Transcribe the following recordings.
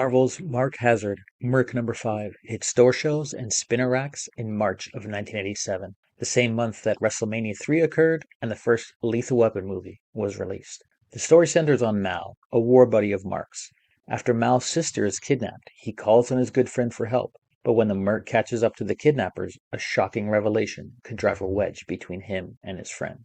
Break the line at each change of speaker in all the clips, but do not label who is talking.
Marvel's Mark Hazzard, MERC number 5, hit store shelves and spinner racks in March of 1987, the same month that WrestleMania 3 occurred and the first Lethal Weapon movie was released. The story centers on Mal, a war buddy of Mark's. After Mal's sister is kidnapped, he calls on his good friend for help, but when the MERC catches up to the kidnappers, a shocking revelation could drive a wedge between him and his friend.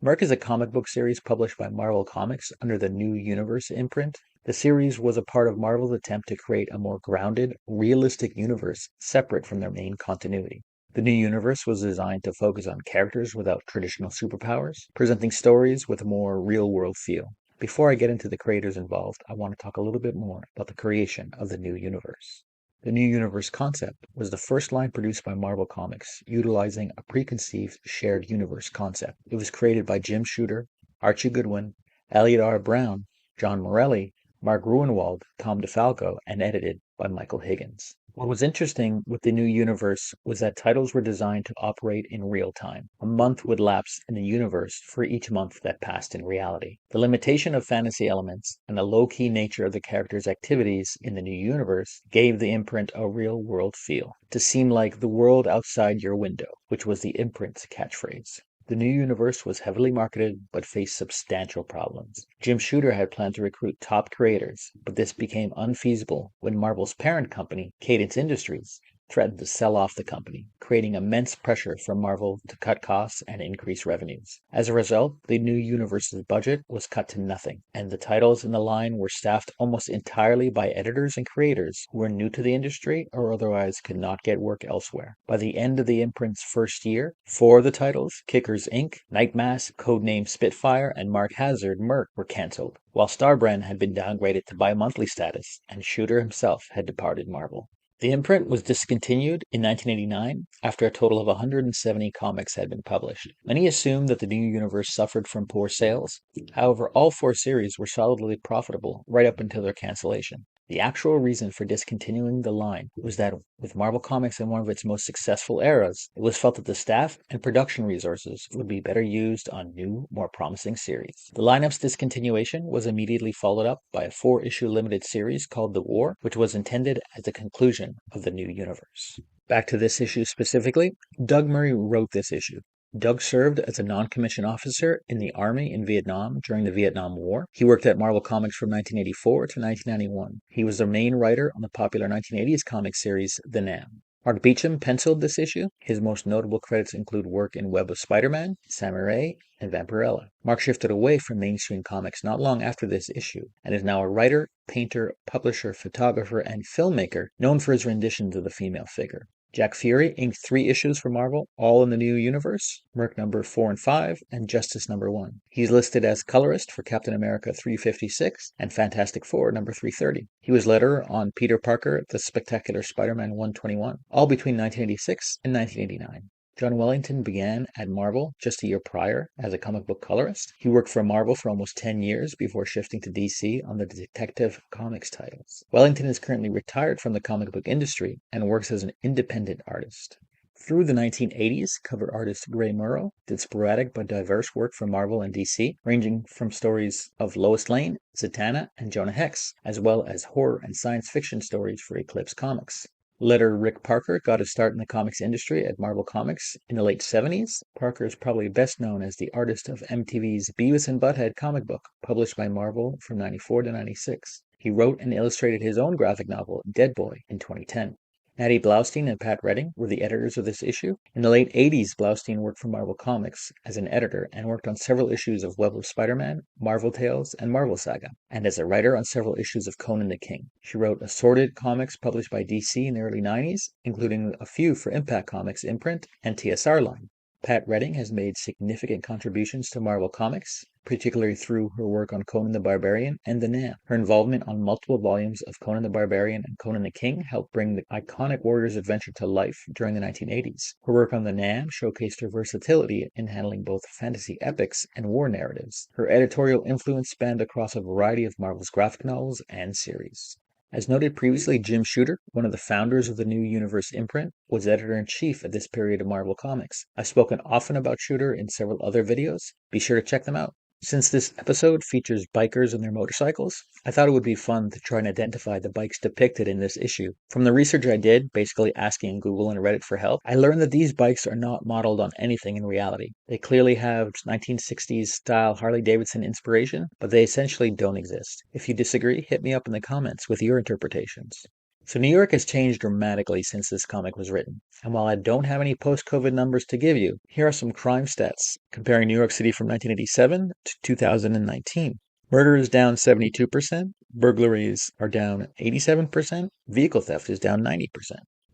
MERC is a comic book series published by Marvel Comics under the New Universe imprint. The series was a part of Marvel's attempt to create a more grounded, realistic universe separate from their main continuity. The new universe was designed to focus on characters without traditional superpowers, presenting stories with a more real-world feel. Before I get into the creators involved, I want to talk a little bit more about the creation of the new universe. The new universe concept was the first line produced by Marvel Comics, utilizing a preconceived shared universe concept. It was created by Jim Shooter, Archie Goodwin, Elliot R. Brown, John Morelli, Mark Gruenwald, Tom DeFalco, and edited by Michael Higgins. What was interesting with the new universe was that titles were designed to operate in real time. A month would lapse in the universe for each month that passed in reality. The limitation of fantasy elements and the low-key nature of the characters' activities in the new universe gave the imprint a real-world feel, to seem like the world outside your window, which was the imprint's catchphrase. The new universe was heavily marketed but faced substantial problems. Jim Shooter had planned to recruit top creators, but this became unfeasible when Marvel's parent company, Cadence Industries, threatened to sell off the company, creating immense pressure for Marvel to cut costs and increase revenues. As a result, the new universe's budget was cut to nothing, and the titles in the line were staffed almost entirely by editors and creators who were new to the industry or otherwise could not get work elsewhere. By the end of the imprint's first year, 4 of the titles, Kickers Inc., Nightmask, Codename Spitfire, and Mark Hazzard, MERC, were cancelled, while Starbrand had been downgraded to bi-monthly status, and Shooter himself had departed Marvel. The imprint was discontinued in 1989 after a total of 170 comics had been published. Many assumed that the new universe suffered from poor sales. However, all 4 series were solidly profitable right up until their cancellation. The actual reason for discontinuing the line was that with Marvel Comics in one of its most successful eras, it was felt that the staff and production resources would be better used on new, more promising series. The lineup's discontinuation was immediately followed up by a 4-issue limited series called The War, which was intended as the conclusion of the new universe. Back to this issue specifically, Doug Murray wrote this issue. Doug served as a non-commissioned officer in the Army in Vietnam during the Vietnam War. He worked at Marvel Comics from 1984 to 1991. He was the main writer on the popular 1980s comic series The Nam. Mark Beachum penciled this issue. His most notable credits include work in Web of Spider-Man, Samurai, and Vampirella. Mark shifted away from mainstream comics not long after this issue, and is now a writer, painter, publisher, photographer, and filmmaker known for his renditions of the female figure. Jack Fury inked 3 issues for Marvel, all in the new universe, MERC number 4 and 5, and Justice number 1. He's listed as colorist for Captain America 356 and Fantastic Four number 330. He was letterer on Peter Parker, The Spectacular Spider-Man 121, all between 1986 and 1989. John Wellington began at Marvel just a year prior as a comic book colorist. He worked for Marvel for almost 10 years before shifting to DC on the Detective Comics titles. Wellington is currently retired from the comic book industry and works as an independent artist. Through the 1980s, cover artist Gray Murrow did sporadic but diverse work for Marvel and DC, ranging from stories of Lois Lane, Zatanna, and Jonah Hex, as well as horror and science fiction stories for Eclipse Comics. Letterer Rick Parker got his start in the comics industry at Marvel Comics in the late 70s. Parker is probably best known as the artist of MTV's Beavis and Butthead comic book, published by Marvel from 94 to 96. He wrote and illustrated his own graphic novel, Dead Boy, in 2010. Natty Blaustein and Pat Redding were the editors of this issue. In the late 80s, Blaustein worked for Marvel Comics as an editor and worked on several issues of Web of Spider-Man, Marvel Tales, and Marvel Saga, and as a writer on several issues of Conan the King. She wrote assorted comics published by DC in the early 90s, including a few for Impact Comics imprint and TSR line. Pat Redding has made significant contributions to Marvel Comics, particularly through her work on Conan the Barbarian and The Nam. Her involvement on multiple volumes of Conan the Barbarian and Conan the King helped bring the iconic warrior's adventure to life during the 1980s. Her work on The Nam showcased her versatility in handling both fantasy epics and war narratives. Her editorial influence spanned across a variety of Marvel's graphic novels and series. As noted previously, Jim Shooter, one of the founders of the New Universe imprint, was editor-in-chief at this period of Marvel Comics. I've spoken often about Shooter in several other videos. Be sure to check them out. Since this episode features bikers and their motorcycles, I thought it would be fun to try and identify the bikes depicted in this issue. From the research I did, basically asking Google and Reddit for help, I learned that these bikes are not modeled on anything in reality. They clearly have 1960s style Harley-Davidson inspiration, but they essentially don't exist. If you disagree, hit me up in the comments with your interpretations. So New York has changed dramatically since this comic was written. And while I don't have any post-COVID numbers to give you, here are some crime stats comparing New York City from 1987 to 2019. Murder is down 72%, burglaries are down 87%, vehicle theft is down 90%.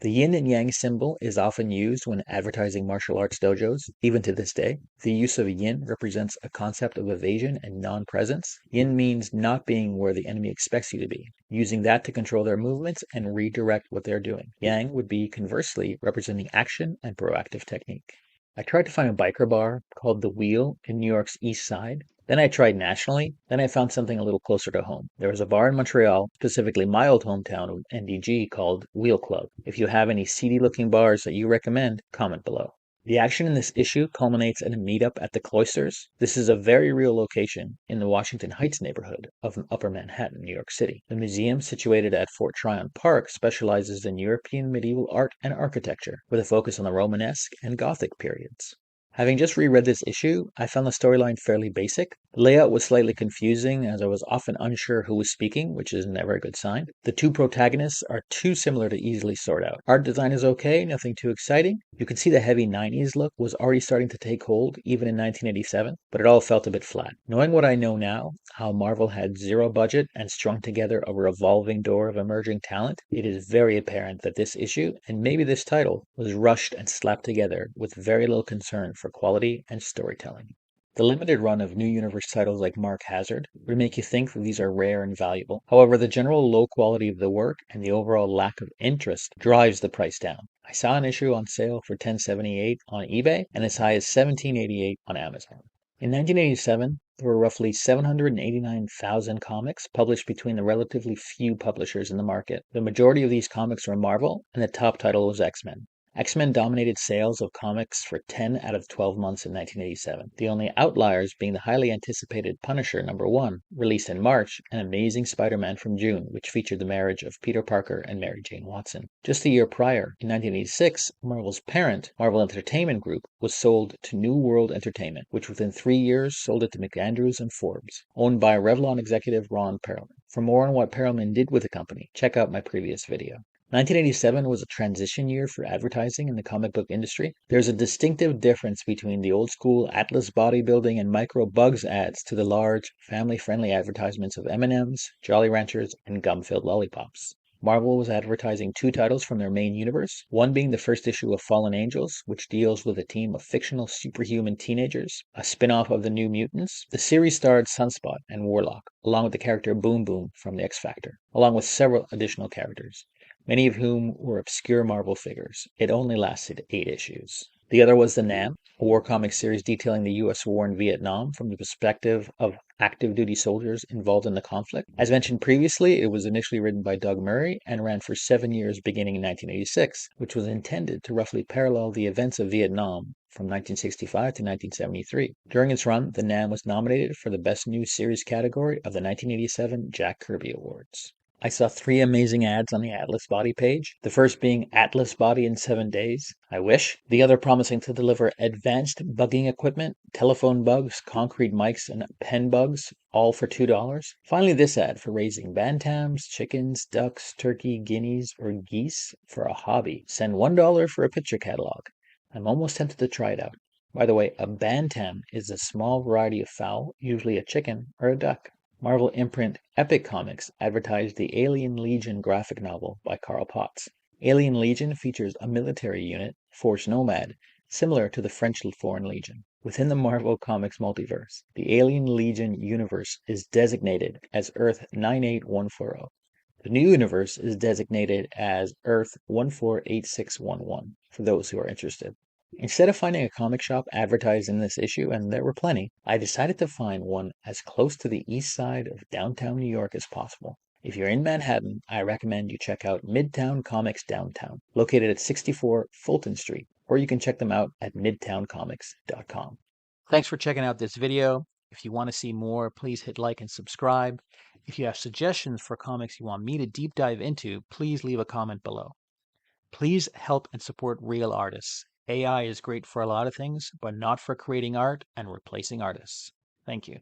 The yin and yang symbol is often used when advertising martial arts dojos, even to this day. The use of yin represents a concept of evasion and non-presence. Yin means not being where the enemy expects you to be, using that to control their movements and redirect what they're doing. Yang would be conversely representing action and proactive technique. I tried to find a biker bar called The Wheel in New York's East Side. Then I tried nationally. Then I found something a little closer to home. There was a bar in Montreal, specifically my old hometown of NDG, called Wheel Club. If you have any seedy-looking bars that you recommend, comment below. The action in this issue culminates in a meetup at the Cloisters. This is a very real location in the Washington Heights neighborhood of Upper Manhattan, New York City. The museum, situated at Fort Tryon Park, specializes in European medieval art and architecture, with a focus on the Romanesque and Gothic periods. Having just reread this issue, I found the storyline fairly basic. The layout was slightly confusing as I was often unsure who was speaking, which is never a good sign. The two protagonists are too similar to easily sort out. Art design is okay, nothing too exciting. You can see the heavy 90s look was already starting to take hold, even in 1987, but it all felt a bit flat. Knowing what I know now, how Marvel had zero budget and strung together a revolving door of emerging talent, it is very apparent that this issue, and maybe this title, was rushed and slapped together with very little concern for quality and storytelling. The limited run of New Universe titles like Mark Hazzard would make you think that these are rare and valuable. However, the general low quality of the work and the overall lack of interest drives the price down. I saw an issue on sale for $10.78 on eBay and as high as $17.88 on Amazon. In 1987, there were roughly 789,000 comics published between the relatively few publishers in the market. The majority of these comics were Marvel, and the top title was X-Men. X-Men dominated sales of comics for 10 out of 12 months in 1987, the only outliers being the highly anticipated Punisher #1, released in March, and Amazing Spider-Man from June, which featured the marriage of Peter Parker and Mary Jane Watson. Just a year prior, in 1986, Marvel's parent, Marvel Entertainment Group, was sold to New World Entertainment, which within 3 years sold it to McAndrews and Forbes, owned by Revlon executive Ron Perlman. For more on what Perlman did with the company, check out my previous video. 1987 was a transition year for advertising in the comic book industry. There's a distinctive difference between the old school Atlas bodybuilding and Micro Bugs ads to the large, family-friendly advertisements of M&Ms, Jolly Ranchers, and gum-filled lollipops. Marvel was advertising 2 titles from their main universe, one being the first issue of Fallen Angels, which deals with a team of fictional superhuman teenagers, a spin-off of the New Mutants. The series starred Sunspot and Warlock, along with the character Boom Boom from The X Factor, along with several additional characters, many of whom were obscure Marvel figures. It only lasted 8 issues. The other was The Nam, a war comic series detailing the U.S. war in Vietnam from the perspective of active duty soldiers involved in the conflict. As mentioned previously, it was initially written by Doug Murray and ran for 7 years beginning in 1986, which was intended to roughly parallel the events of Vietnam from 1965 to 1973. During its run, The Nam was nominated for the Best New Series category of the 1987 Jack Kirby Awards. I saw 3 amazing ads on the Atlas Body page, the first being Atlas Body in 7 days. I wish. The other promising to deliver advanced bugging equipment, telephone bugs, concrete mics, and pen bugs, all for $2. Finally, this ad for raising bantams, chickens, ducks, turkey, guineas, or geese for a hobby. Send $1 for a picture catalog. I'm almost tempted to try it out. By the way, a bantam is a small variety of fowl, usually a chicken or a duck. Marvel imprint Epic Comics advertised the Alien Legion graphic novel by Carl Potts. Alien Legion features a military unit, Force Nomad, similar to the French Foreign Legion. Within the Marvel Comics multiverse, the Alien Legion universe is designated as Earth 98140. The new universe is designated as Earth 148611, for those who are interested. Instead of finding a comic shop advertised in this issue, and there were plenty, I decided to find one as close to the east side of downtown New York as possible. If you're in Manhattan, I recommend you check out Midtown Comics Downtown, located at 64 Fulton Street, or you can check them out at midtowncomics.com. Thanks for checking out this video. If you want to see more, please hit like and subscribe. If you have suggestions for comics you want me to deep dive into, please leave a comment below. Please help and support real artists. AI is great for a lot of things, but not for creating art and replacing artists. Thank you.